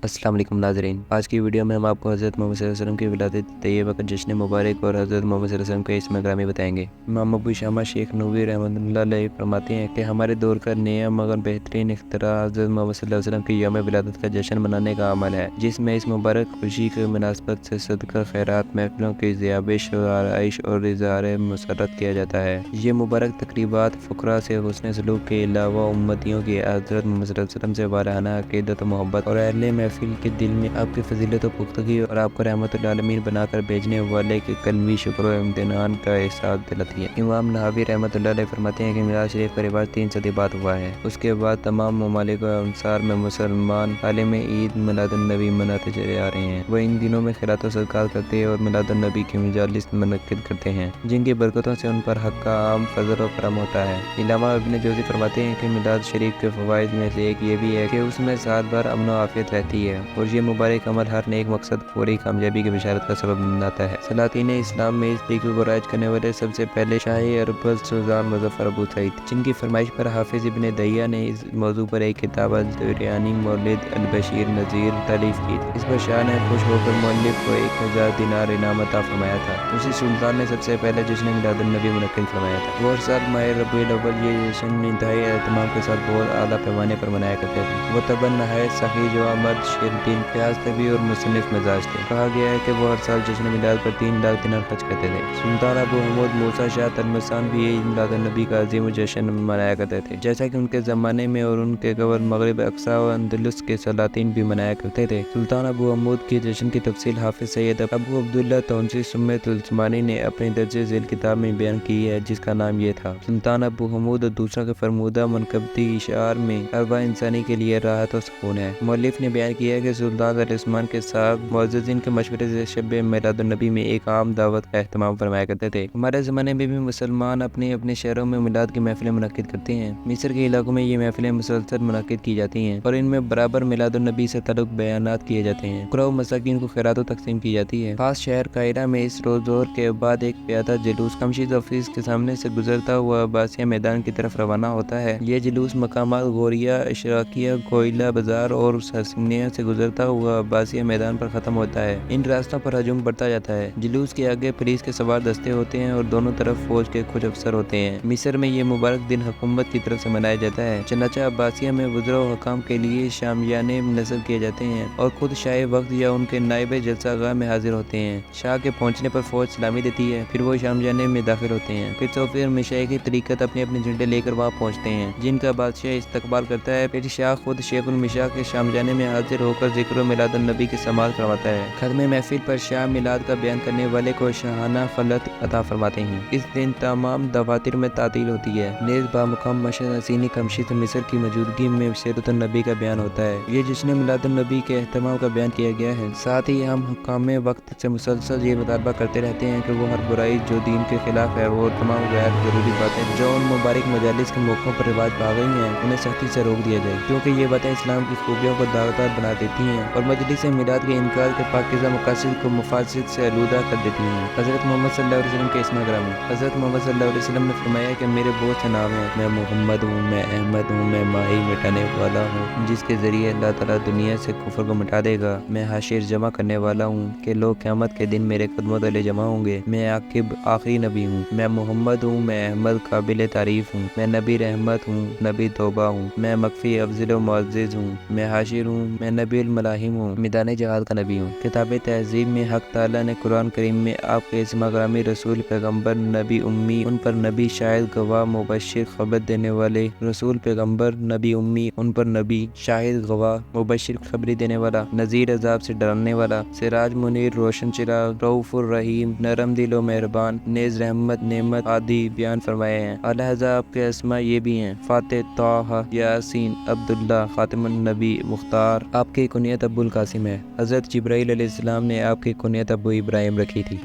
अस्सलाम वालेकुम नाज़रीन, आज की वीडियो में हम आपको हज़रत मोहम्मद सल्लल्लाहु अलैहि वसल्लम की विलादत तैयबा का जश्न मुबारक और हज़रत मोहम्मद सल्लल्लाहु अलैहि वसल्लम के इस्म ग्रामी बताएंगे। इमाम अबू शामा शेख नूवी रहमतुल्लाह अलैह फरमाते हैं कि हमारे दौर का नया मगर बेहतरीन इख्तिरा हज़रत मोहम्मद सल्लल्लाहु अलैहि वसल्लम की यौम विलादत का जश्न मनाने का अमल है, जिसमें इस मुबारक खुशी की मुनासबत से सदका खैरात, महफिलों की ज़ियाबिश और आराइश और इज़हार मसरत किया जाता है। ये मुबारक तकरीबात फ़ुकरा से हुस्न सलूक के अलावा उम्मतियों की हज़रत मोहम्मद सल्लल्लाहु अलैहि वसल्लम से वाराना अक़ीदत व मोहब्बत और अहले महफिल के दिल में आपकी फजीलत व पुख्तगी और आपको रहमतुल आलमीन बनाकर भेजने वाले के कलमी शुक्र व इम्तिनान का एहसास दिलाती है। इमाम नहावी रहमतुल्लाह अलैह फरमाते हैं कि मिलाद शरीफ का रिवाज 3 सदी बाद हुआ है। उसके बाद तमाम ममालिक व अंसार में मुसलमान आलिम ईद मिलादुन्नबी मनाते चले आ रहे हैं। वह इन दिनों में खैरात व सदक़ात करते हैं और मिलादुन्नबी की मजालिस मुनक्किद करते हैं, जिनकी बरकतों से उन पर हक का आम फजल व करम होता है। इल्लामा इब्न जौज़ी फरमाते हैं कि मिलाद शरीफ के फ़वाइद में से एक ये भी है कि उसमें साल भर अमन व आफियत रहती है और ये मुबारक अमल हर नेक मकसद पूरी कामयाबी की बिशारत का सबब बनाता है। सलातीन इस्लाम में इस तरीके को राइज करने वाले सबसे पहले शाही अरबल सुल्तान मुज़फ़्फ़र अबू सईद, जिनकी फरमाइश पर हाफिज इब्न दहिया ने इस मौजू पर एक किताब अल-दुरयानी मौलिद अल-बशीर नज़ीर तालीफ की थी। इस पर शाह ने खुश होकर मौलिद को 1000 दिनार इनाम अता फरमाया था। उसी सुल्तान ने सबसे पहले जश्न मिलादुन्नबी मुनक्किद फरमाया था। वो हर साल माह रबीउल अव्वल ये जश्न इंतहाई एहतमाम के साथ बहुत आला पैमाने पर मनाया करते थे। वो तबन नहायत सखी जवां मर्द शेरदिल प्याज तबी और मुसन्निफ मिजाज थे। कहा गया है कि वो हर साल जश्न मिलाद पर 3 लाख दिनार खर्च करते थे। सुल्तान अबू हमीद मूसा शाह तलमसान भी यही मिलादुन्नबी का अजीम जश्न मनाया करते थे, जैसा कि उनके ज़माने में और उनके कबल मगरिब अक्सा व अंदलुस के सलातीन भी मनाया करते थे। सुल्तान अबू हमीद के जश्न की तफसील हाफिज सैयद अबू अब्दुल्लाह तौनसी सुम्मत उस्मानी ने अपनी दर्जे झेल किताब में बयान की है, जिसका नाम ये था। सुल्तान अबू हमीद और दूसरा के फरमूदा मनकबती इशार में अरवा इंसानी के लिए राहत और सुकून है। मौलिफ ने बयान किया है कि सुल्तान उस्मान के साथ मुअज़्ज़िज़ीन के मशवरे से शब मिलादुन्नबी में एक आम दावत का एहतमाम फरमाया करते थे। हमारे ज़माने में भी मुसलमान अपने अपने शहरों में मिलाद की महफिलें मुनक्किद करते हैं। मिस्र के इलाकों में ये महफिलें मुसलसल मुनक्किद की जाती हैं और इनमें बराबर मिलादुन्नबी से ताल्लुक़ बयानात किए जाते हैं। फ़ुक़रा व मसाकीन को खैरात तक़सीम की जाती है। खास शहर काहिरा में इस रोज़ ज़ोहर के बाद एक प्यादा जुलूस कमशीद ऑफिस के सामने से गुजरता हुआ अब्बासिया मैदान की तरफ रवाना होता है। ये जुलूस मकामात गोरिया, इशराकिया, कोयला बाजार और हसनिया से गुजरता हुआ अब्बासिया मैदान पर ख़त्म होता है। इन रास्तों पर हजूम बढ़ता जाता है। जुलूस के आगे पुलिस के सवार दस्ते होते हैं और दोनों तरफ फौज के कुछ अफसर होते हैं। मिस्र में ये मुबारक दिन हुकूमत की तरफ से मनाया जाता है। चनाचा अब्बासिया में वज़रा व हुकाम के लिए शामियाने नस्ब किए जाते हैं और खुद शाह वक्त या उनके नायब जलसागाह में हाजिर होते हैं। शाह के पहुँचने पर फौज सलामी देती है, फिर वो शामियाने में दाखिल होते हैं। फिर सोफिया और मशाइख तरीक़त अपने अपने झंडे लेकर वहाँ पहुँचते हैं, जिनका बादशाह इस्तकबाल करता है। फिर शाह खुद शेख उल मिशाह के शामियाने में हाजिर होकर ज़िक्र मिलादुन्नबी की समाअत करवाता है। खत्म महफिल पर शाह मिलाद का बयान करने वाले को शाहाना फलत अता फरमाते हैं। इस दिन तमाम दवातिर में तातील होती है। नेज़ बामुकाम मशहद हसीनी कमशीद मिस्र की मौजूदगी में सीरतुन्नबी का बयान होता है। ये जश्न मिलादुन्नबी के एहतमाम का बयान किया गया है। साथ ही हम हुक्काम वक्त से मुसलसल ये मुतालबा करते रहते हैं कि वो हर बुराई जो दीन के खिलाफ है और तमाम गैर ज़रूरी बातें जो उन मुबारक मजालिस के मौक़ों पर रिवाज पा गई हैं, उन्हें सख्ती से रोक दिया जाए, क्योंकि ये बातें इस्लाम की खूबियों को दागदार बना देती हैं और मजलिस मिलाद के इनकार के पाकीज़ा मकासद को मुफासिद से आलूदा कर देती हैं। हज़रत मोहम्मद सल्लल्लाहु अलैहि वसल्लम के इस्म ग्रामी। हज़रत मोहम्मद सल्लल्लाहु अलैहि वसल्लम ने फरमाया कि मेरे बहुत से नाम हैं। मैं मोहम्मद हूँ, मैं अहमद हूँ, मैं माही मिटाने वाला हूँ, जिसके ज़रिए अल्लाह ताला दुनिया से कुफ्र को मिटा देगा। मैं हाशिर जमा करने वाला हूँ कि लोग क़यामत के दिन मेरे कदमों तले जमा होंगे। मैं आकिब आखिरी नबी हूँ। मैं मोहम्मद हूँ, मैं अहमद काबिल तारीफ़ हूँ, मैं नबी रहमत हूँ, नबी तौबा हूँ, मैं मकफ़ी अफ़ज़ल व मुअज़्ज़िज़ हूँ, मैं हाशिर हूँ, मैं नबीउल मलाहिम हूँ, मैदान जिहाद का नबी हूँ। किताब तहज़ीब में हक़ ताला ने कुरान करीम में आपके इस्म ग्रामी रसूल पैगम्बर नबी उम्मी, उन पर नबी शाहिद गवाह मुबश्शिर खबर देने वाले, रसूल पैगम्बर नबी उम्मी, उन पर नबी शाहिद गवाह मुबश्शिर खबरी देने वाला, नज़ीर अज़ाब से डराने वाला, सिराज मुनीर रोशन चिराग, रऊफ़ुर रहीम नरम दिल व मेहरबान, नेज़ रहमत नेमत आदि बयान फरमाए हैं। अलहज़ा आपके अस्मा ये भी हैं: फ़ातिह, ताहा, यासीन, अब्दुल्ला, ख़ातिमुन नबी, मुख्तार। आपकी कुनियत अबुल कासिम है। हज़रत जिब्राईल अलैहिस्सलाम ने आपकी कुनियत अबू इब्राहिम रखी थी।